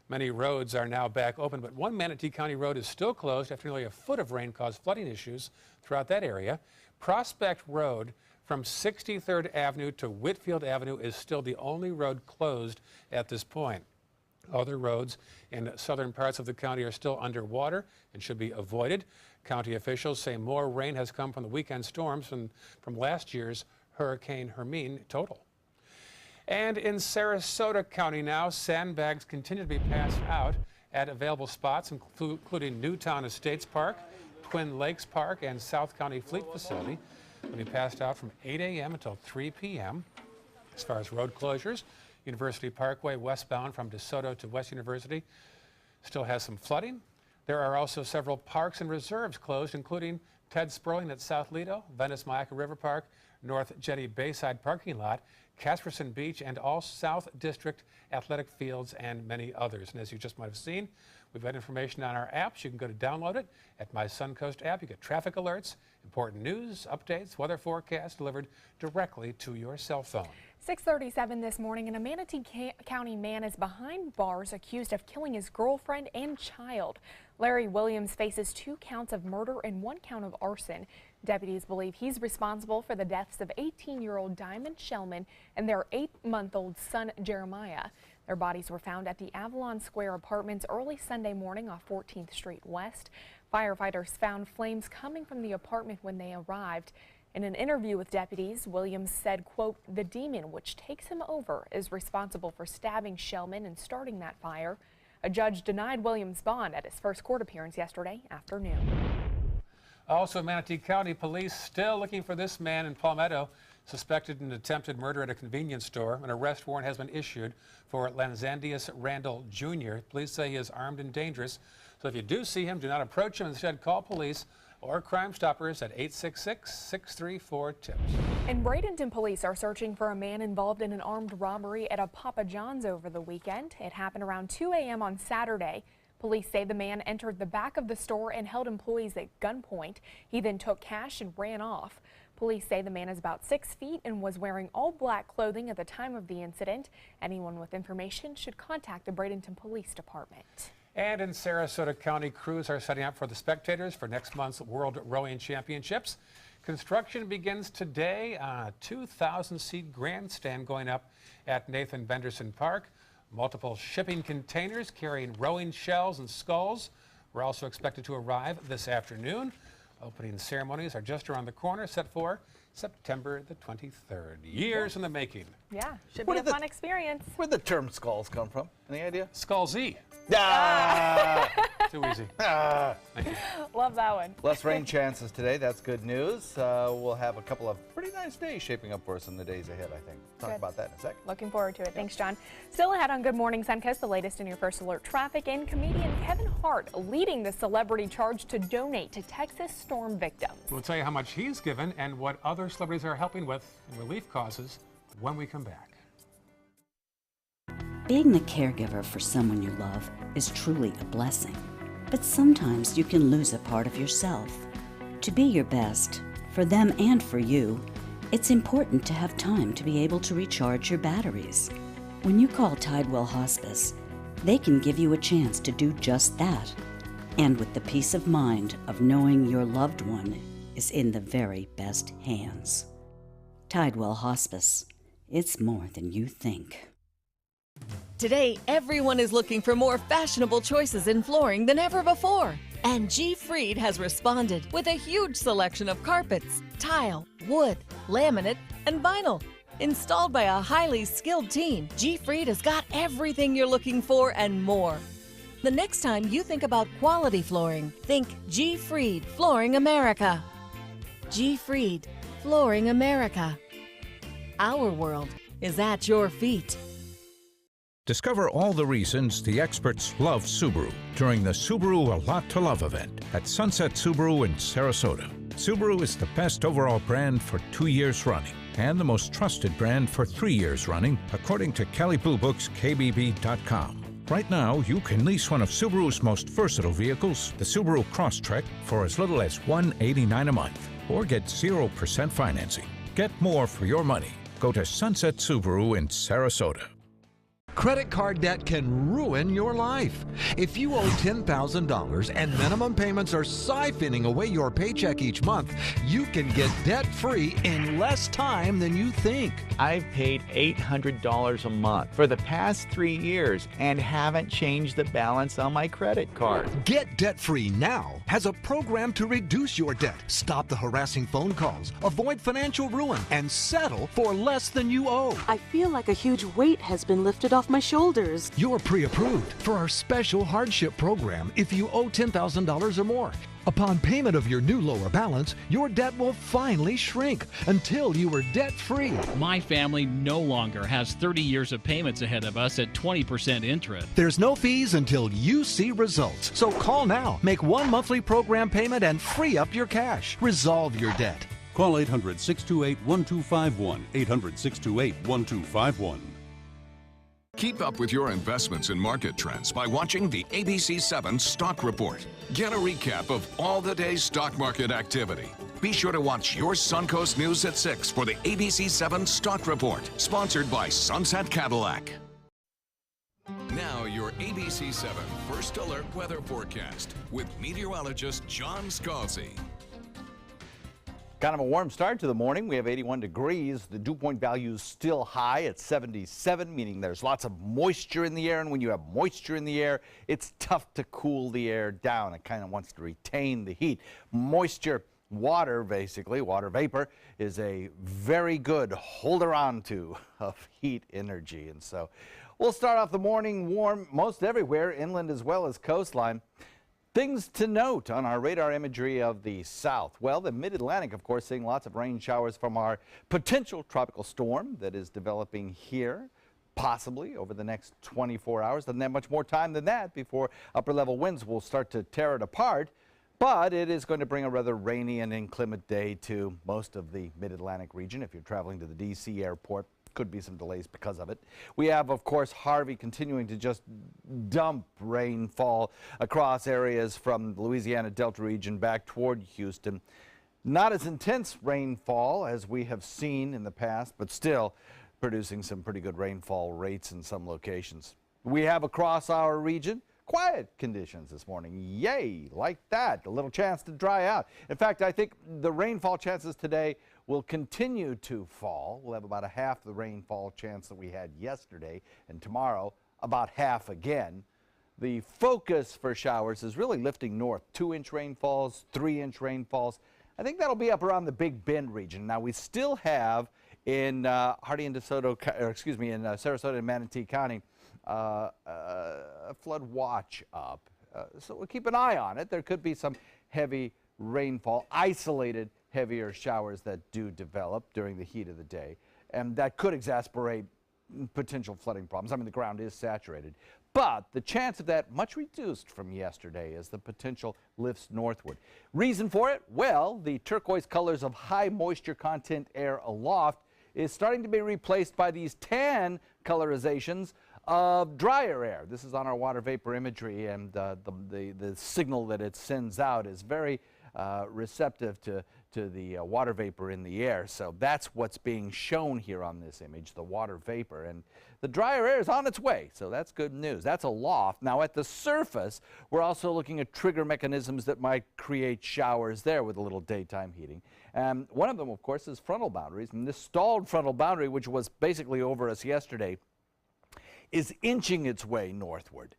Many roads are now back open, but one Manatee County road is still closed after nearly a foot of rain caused flooding issues throughout that area. Prospect Road from 63rd Avenue to Whitfield Avenue is still the only road closed at this point. Other roads in southern parts of the county are still underwater and should be avoided. County officials say more rain has come from the weekend storms than from last year's Hurricane Hermine total. And in Sarasota County now, sandbags continue to be passed out at available spots, including Newtown Estates Park, Twin Lakes Park, and South County Fleet Facility. They'll be passed out from 8 a.m. until 3 p.m. As far as road closures, University Parkway westbound from DeSoto to West University still has some flooding. There are also several parks and reserves closed, including Ted Sperling at South Lido, Venice Myakka River Park, North Jetty Bayside Parking Lot, Casperson Beach, and all South District athletic fields, and many others. And as you just might have seen, we've got information on our apps. You can go to download it at my Suncoast app. You get traffic alerts, important news, updates, weather forecasts delivered directly to your cell phone. 6:37 this morning, and a Manatee County man is behind bars accused of killing his girlfriend and child. Larry Williams faces 2 counts of murder and 1 count of arson. Deputies believe he's responsible for the deaths of 18-year-old Diamond Shellman and their 8-month-old son, Jeremiah. Their bodies were found at the Avalon Square Apartments early Sunday morning off 14th Street West. Firefighters found flames coming from the apartment when they arrived. In an interview with deputies, Williams said, quote, "The demon which takes him over is responsible for stabbing Shellman and starting that fire." A judge denied Williams' bond at his first court appearance yesterday afternoon. Also, Manatee County police still looking for this man in Palmetto, suspected in attempted murder at a convenience store. An arrest warrant has been issued for Lanzandius Randall Jr. Police say he is armed and dangerous. So if you do see him, do not approach him. Instead, call police or Crime Stoppers at 866-634-TIPS. And Bradenton police are searching for a man involved in an armed robbery at a Papa John's over the weekend. It happened around 2 a.m. on Saturday. Police say the man entered the back of the store and held employees at gunpoint. He then took cash and ran off. Police say the man is about 6 feet and was wearing all black clothing at the time of the incident. Anyone with information should contact the Bradenton Police Department. And in Sarasota County, crews are setting up for the spectators for next month's World Rowing Championships. Construction begins today on a 2,000-seat grandstand going up at Nathan Benderson Park. Multiple shipping containers carrying rowing shells and sculls were also expected to arrive this afternoon. Opening ceremonies are just around the corner, set for September the 23rd. Years in the making. Yeah, should be a fun experience. Where'd the term skulls come from? Any idea? Skull-Z. Too easy. Thank you. Love that one. Less rain chances today. That's good news. We'll have a couple of pretty nice days shaping up for us in the days ahead, I think. Talk about that in a sec. Looking forward to it. Thanks, John. Still ahead on Good Morning Suncoast, the latest in your first alert traffic, and comedian Kevin Hart leading the celebrity charge to donate to Texas storm victims. We'll tell you how much he's given and what other celebrities are helping with in relief causes when we come back. Being the caregiver for someone you love is truly a blessing. But sometimes you can lose a part of yourself. To be your best, for them and for you, it's important to have time to be able to recharge your batteries. When you call Tidewell Hospice, they can give you a chance to do just that, and with the peace of mind of knowing your loved one is in the very best hands. Tidewell Hospice. It's more than you think. Today, everyone is looking for more fashionable choices in flooring than ever before. And G. Fried has responded with a huge selection of carpets, tile, wood, laminate, and vinyl. Installed by a highly skilled team, G. Fried has got everything you're looking for and more. The next time you think about quality flooring, think G. Fried Flooring America. G. Fried Flooring America. Our world is at your feet. Discover all the reasons the experts love Subaru during the Subaru A Lot to Love event at Sunset Subaru in Sarasota. Subaru is the best overall brand for 2 years running and the most trusted brand for 3 years running, according to Kelley Blue Book's KBB.com. Right now, you can lease one of Subaru's most versatile vehicles, the Subaru Crosstrek, for as little as $189 a month, or get 0% financing. Get more for your money. Go to Sunset Subaru in Sarasota. Credit card debt can ruin your life. If you owe $10,000 and minimum payments are siphoning away your paycheck each month, you can get debt-free in less time than you think. I've paid $800 a month for the past 3 years and haven't changed the balance on my credit card. Get debt-free now has a program to reduce your debt, stop the harassing phone calls, avoid financial ruin, and settle for less than you owe. I feel like a huge weight has been lifted off my shoulders. You're pre-approved for our special hardship program if you owe $10,000 or more. Upon payment of your new lower balance, your debt will finally shrink until you are debt-free. My family no longer has 30 years of payments ahead of us at 20% interest. There's no fees until you see results. So call now, make one monthly program payment, and free up your cash. Resolve your debt. Call 800-628-1251, 800-628-1251. Keep up with your investments and market trends by watching the ABC7 Stock Report. Get a recap of all the day's stock market activity. Be sure to watch your Suncoast News at 6 for the ABC7 Stock Report, sponsored by Sunset Cadillac. Now your ABC7 First Alert Weather Forecast with meteorologist John Scalzi. Kind of a warm start to the morning. We have 81 degrees. The dew point value is still high at 77, meaning there's lots of moisture in the air. And when you have moisture in the air, it's tough to cool the air down. It kind of wants to retain the heat. Moisture, water, basically, water vapor, is a very good holder on to of heat energy. And so we'll start off the morning warm most everywhere, inland as well as coastline. Things to note on our radar imagery of the south. Well, the mid-Atlantic, of course, seeing lots of rain showers from our potential tropical storm that is developing here, possibly over the next 24 hours. Doesn't have much more time than that before upper-level winds will start to tear it apart. But it is going to bring a rather rainy and inclement day to most of the mid-Atlantic region. If you're traveling to the D.C. airport, could be some delays because of it. We have, of course, Harvey continuing to just dump rainfall across areas from the Louisiana Delta region back toward Houston. Not as intense rainfall as we have seen in the past, but still producing some pretty good rainfall rates in some locations. We have across our region quiet conditions this morning. Yay, like that. A little chance to dry out. In fact, I think the rainfall chances today will continue to fall. We'll have about a half the rainfall chance that we had yesterday, and tomorrow about half again. The focus for showers is really lifting north. 2-inch rainfalls, 3-inch rainfalls. I think that'll be up around the Big Bend region. Now we still have in Hardee and DeSoto, in Sarasota and Manatee County, a flood watch up. So we'll keep an eye on it. There could be some heavy rainfall, isolated heavier showers that do develop during the heat of the day, and that could exacerbate potential flooding problems. I mean, the ground is saturated, but the chance of that much reduced from yesterday as the potential lifts northward. Reason for it? Well, the turquoise colors of high moisture content air aloft is starting to be replaced by these tan colorizations of drier air. This is on our water vapor imagery, and the signal that it sends out is very receptive to the water vapor in the air. So that's what's being shown here on this image, the water vapor. And the drier air is on its way, so that's good news. That's a loft. Now at the surface, we're also looking at trigger mechanisms that might create showers there with a little daytime heating. And one of them, of course, is frontal boundaries. And this stalled frontal boundary, which was basically over us yesterday, is inching its way northward.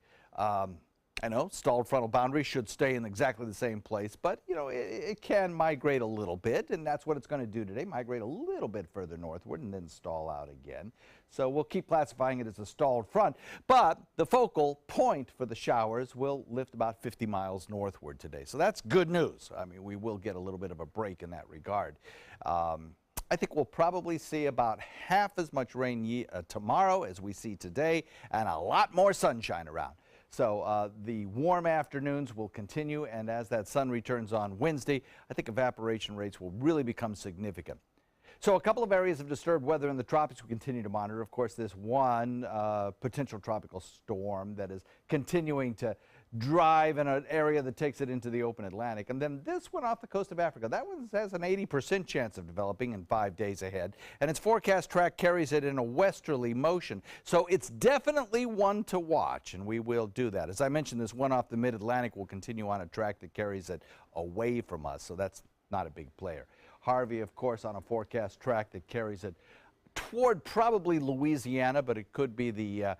I know stalled frontal boundary should stay in exactly the same place, but you know it can migrate a little bit, and that's what it's going to do today, migrate a little bit further northward and then stall out again. So we'll keep classifying it as a stalled front, but the focal point for the showers will lift about 50 miles northward today. So that's good news. I mean, we will get a little bit of a break in that regard. I think we'll probably see about half as much rain tomorrow as we see today, and a lot more sunshine around. So the warm afternoons will continue, and as that sun returns on Wednesday, I think evaporation rates will really become significant. So a couple of areas of disturbed weather in the tropics we continue to monitor. Of course, this one potential tropical storm that is continuing to drive in an area that takes it into the open Atlantic. And then this one off the coast of Africa. That one has an 80% chance of developing in 5 days ahead. And its forecast track carries it in a westerly motion. So it's definitely one to watch, and we will do that. As I mentioned, this one off the mid-Atlantic will continue on a track that carries it away from us. So that's not a big player. Harvey, of course, on a forecast track that carries it toward probably Louisiana, but it could be the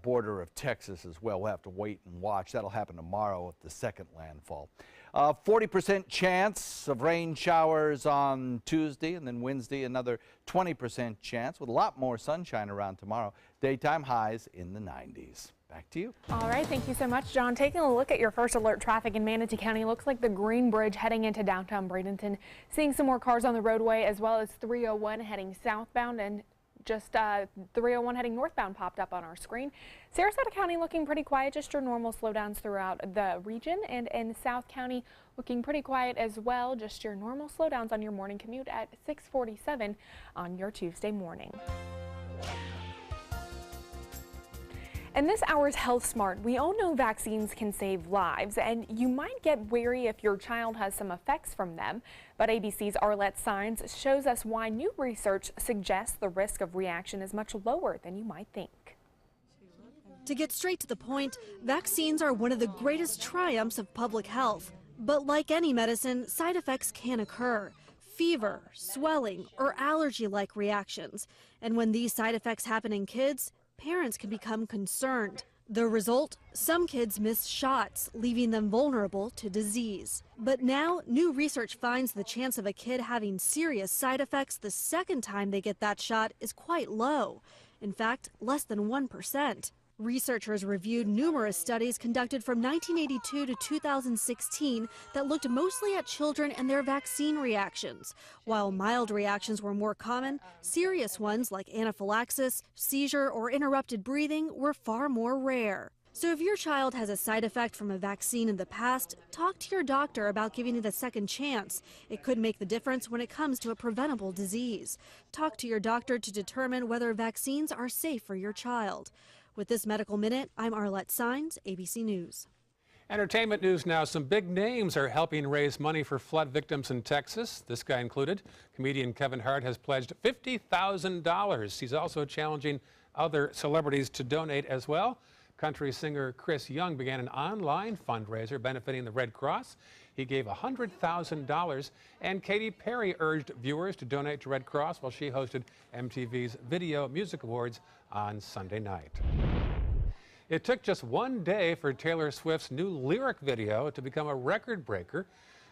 border of Texas as well. We'll have to wait and watch. That'll happen tomorrow at the second landfall. 40% chance of rain showers on Tuesday, and then Wednesday another 20% chance with a lot more sunshine around tomorrow. Daytime highs in the 90s. Back to you. All right, thank you so much, John. Taking a look at your first alert traffic in Manatee County, looks like the Green Bridge heading into downtown Bradenton. Seeing some more cars on the roadway, as well as 301 heading southbound, and just 301 heading northbound popped up on our screen. Sarasota County looking pretty quiet, just your normal slowdowns throughout the region, and in South County looking pretty quiet as well, just your normal slowdowns on your morning commute at 6:47 on your Tuesday morning. In this hour's Health Smart, we all know vaccines can save lives, and you might get wary if your child has some effects from them. But ABC's Arlette Saenz shows us why new research suggests the risk of reaction is much lower than you might think. To get straight to the point, vaccines are one of the greatest triumphs of public health. But like any medicine, side effects can occur. Fever, swelling, or allergy-like reactions. And when these side effects happen in kids, parents can become concerned. The result? Some kids miss shots, leaving them vulnerable to disease. But now, new research finds the chance of a kid having serious side effects the second time they get that shot is quite low. In fact, less than 1%. Researchers reviewed numerous studies conducted from 1982 to 2016 that looked mostly at children and their vaccine reactions. While mild reactions were more common, serious ones like anaphylaxis, seizure, or interrupted breathing were far more rare. So if your child has a side effect from a vaccine in the past, talk to your doctor about giving it a second chance. It could make the difference when it comes to a preventable disease. Talk to your doctor to determine whether vaccines are safe for your child. With this Medical Minute, I'm Arlette Saenz, ABC News. Entertainment news now. Some big names are helping raise money for flood victims in Texas. This guy included. Comedian Kevin Hart has pledged $50,000. He's also challenging other celebrities to donate as well. Country singer Chris Young began an online fundraiser benefiting the Red Cross. He gave $100,000, and Katy Perry urged viewers to donate to Red Cross while she hosted MTV's Video Music Awards on Sunday night. It took just one day for Taylor Swift's new lyric video to become a record breaker.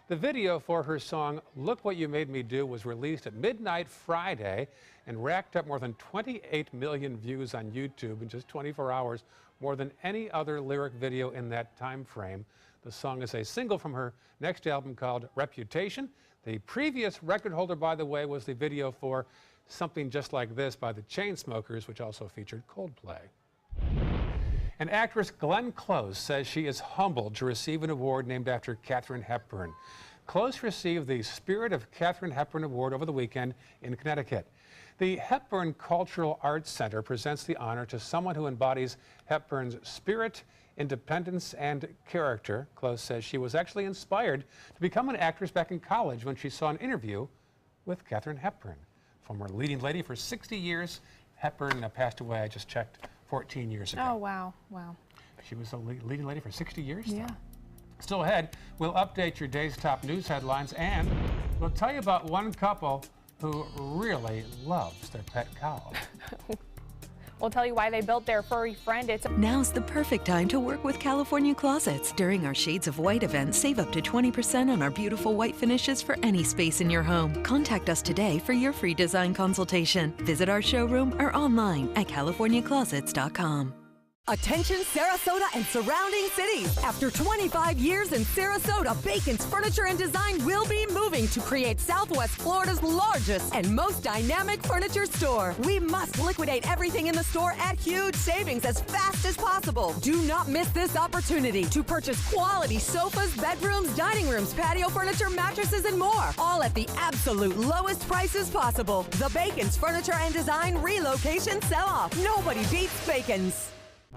The video for her song Look What You Made Me Do was released at midnight Friday and racked up more than 28 million views on YouTube in just 24 hours, more than any other lyric video in that time frame. The song is a single from her next album called Reputation. The previous record holder, by the way, was the video for Something Just Like This by the Chainsmokers, which also featured Coldplay. And actress Glenn Close says she is humbled to receive an award named after Katharine Hepburn. Close received the Spirit of Katharine Hepburn Award over the weekend in Connecticut. The Hepburn Cultural Arts Center presents the honor to someone who embodies Hepburn's spirit, independence, and character. Close says she was actually inspired to become an actress back in college when she saw an interview with Katharine Hepburn. Former leading lady for 60 years, Hepburn passed away, I just checked, 14 years ago. Oh, wow, wow. She was a leading lady for 60 years? Yeah. Though. Still ahead, we'll update your day's top news headlines, and we'll tell you about one couple who really loves their pet cow. We'll tell you why they built their furry friend. Now's the perfect time to work with California Closets. During our Shades of White event, save up to 20% on our beautiful white finishes for any space in your home. Contact us today for your free design consultation. Visit our showroom or online at californiaclosets.com. Attention Sarasota and surrounding cities. After 25 years in Sarasota, Bacon's Furniture and Design will be moving to create Southwest Florida's largest and most dynamic furniture store. We must liquidate everything in the store at huge savings as fast as possible. Do not miss this opportunity to purchase quality sofas, bedrooms, dining rooms, patio furniture, mattresses, and more. All at the absolute lowest prices possible. The Bacon's Furniture and Design relocation sell-off. Nobody beats Bacon's.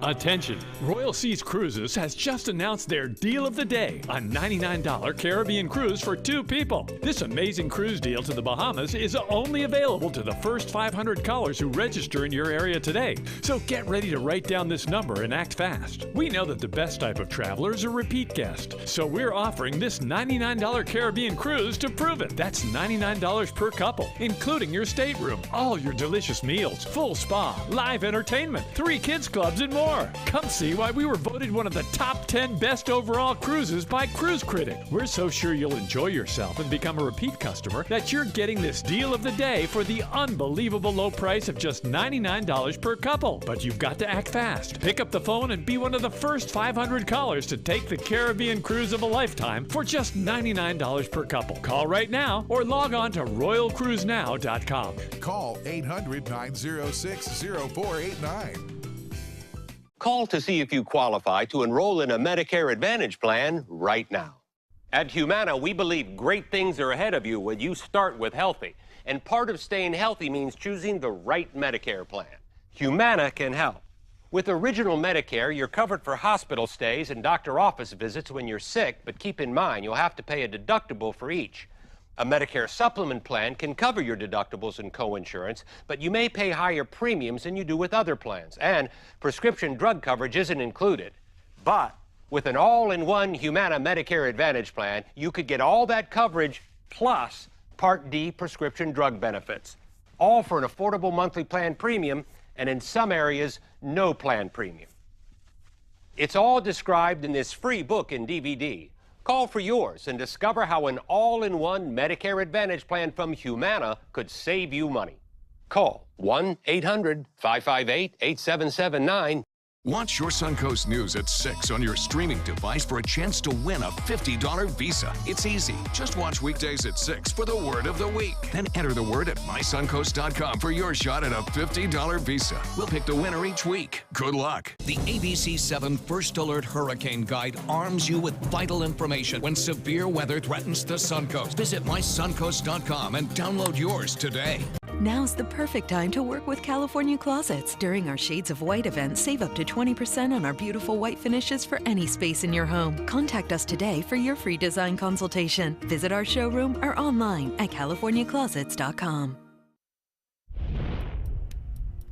Attention! Royal Seas Cruises has just announced their deal of the day, a $99 Caribbean cruise for 2 people. This amazing cruise deal to the Bahamas is only available to the first 500 callers who register in your area today. So get ready to write down this number and act fast. We know that the best type of traveler is a repeat guest, so we're offering this $99 Caribbean cruise to prove it. That's $99 per couple, including your stateroom, all your delicious meals, full spa, live entertainment, 3 kids clubs, and more. Come see why we were voted one of the top 10 best overall cruises by Cruise Critic. We're so sure you'll enjoy yourself and become a repeat customer that you're getting this deal of the day for the unbelievable low price of just $99 per couple. But you've got to act fast. Pick up the phone and be one of the first 500 callers to take the Caribbean cruise of a lifetime for just $99 per couple. Call right now or log on to royalcruisenow.com. Call 800-906-0489. Call to see if you qualify to enroll in a Medicare Advantage plan right now. At Humana, we believe great things are ahead of you when you start with healthy. And part of staying healthy means choosing the right Medicare plan. Humana can help. With Original Medicare, you're covered for hospital stays and doctor office visits when you're sick, but keep in mind you'll have to pay a deductible for each. A Medicare supplement plan can cover your deductibles and coinsurance, but you may pay higher premiums than you do with other plans, and prescription drug coverage isn't included. But with an all-in-one Humana Medicare Advantage plan, you could get all that coverage plus Part D prescription drug benefits, all for an affordable monthly plan premium, and in some areas, no plan premium. It's all described in this free book and DVD. Call for yours and discover how an all-in-one Medicare Advantage plan from Humana could save you money. Call 1-800-558-8779. Watch your Suncoast News at 6 on your streaming device for a chance to win a $50 Visa. It's easy. Just watch weekdays at 6 for the word of the week. Then enter the word at mysuncoast.com for your shot at a $50 Visa. We'll pick the winner each week. Good luck. The ABC 7 First Alert Hurricane Guide arms you with vital information when severe weather threatens the Suncoast. Visit mysuncoast.com and download yours today. Now's the perfect time to work with California Closets. During our Shades of White event, save up to 20% on our beautiful white finishes for any space in your home. Contact us today for your free design consultation. Visit our showroom or online at californiaclosets.com.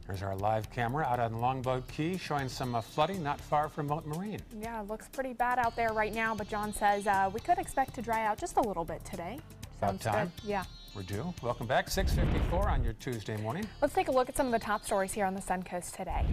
There's our live camera out on Longboat Key showing some flooding not far from Moat Marine. Yeah, it looks pretty bad out there right now, but John says we could expect to dry out just a little bit today. About time. Good. Yeah. We're due. Welcome back, 6:54 on your Tuesday morning. Let's take a look at some of the top stories here on the Suncoast today.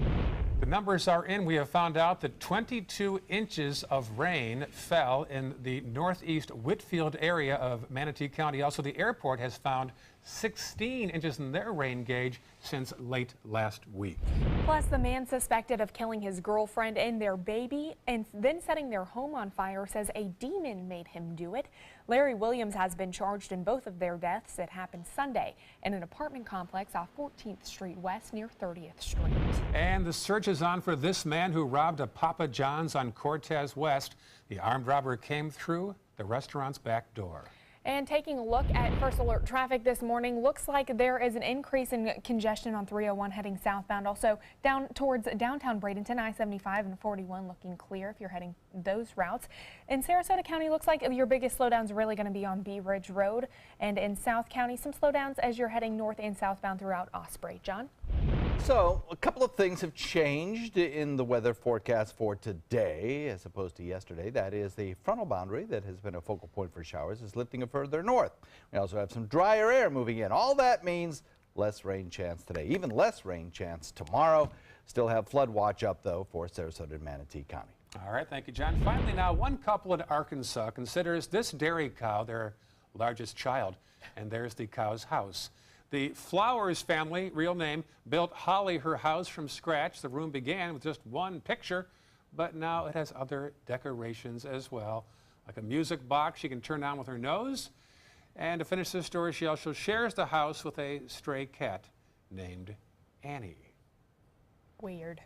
The numbers are in. We have found out that 22 inches of rain fell in the northeast Whitfield area of Manatee County. Also, the airport has found 16 inches in their rain gauge since late last week. Plus, the man suspected of killing his girlfriend and their baby and then setting their home on fire says a demon made him do it. Larry Williams has been charged in both of their deaths. It happened Sunday in an apartment complex off 14th Street West near 30th Street. And the search is on for this man who robbed a Papa John's on Cortez West. The armed robber came through the restaurant's back door. And taking a look at first alert traffic this morning, looks like there is an increase in congestion on 301 heading southbound. Also down towards downtown Bradenton, I-75 and 41 looking clear if you're heading those routes. In Sarasota County, looks like your biggest slowdowns are really going to be on Bee Ridge Road. And in South County, some slowdowns as you're heading north and southbound throughout Osprey. John? So a couple of things have changed in the weather forecast for today as opposed to yesterday. That is, the frontal boundary that has been a focal point for showers is lifting further north. We also have some drier air moving in. All that means less rain chance today, even less rain chance tomorrow. Still have flood watch up though for Sarasota and Manatee County. All right, thank you, John. Finally now, one couple in Arkansas considers this dairy cow their largest child, and there's the cow's house. The Flowers family, real name, built Holly her house from scratch. The room began with just one picture, but now it has other decorations as well, like a music box she can turn on with her nose. And to finish this story, she also shares the house with a stray cat named Annie. Weird.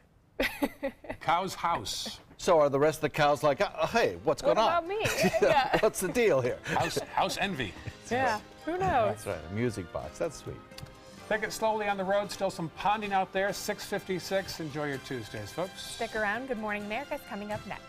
Cow's house. So are the rest of the cows like, hey, what's going on? What about me? Yeah. What's the deal here? House envy. Yeah, who knows? That's right, a music box. That's sweet. Take it slowly on the road. Still some ponding out there. 6:56. Enjoy your Tuesdays, folks. Stick around. Good Morning America is coming up next.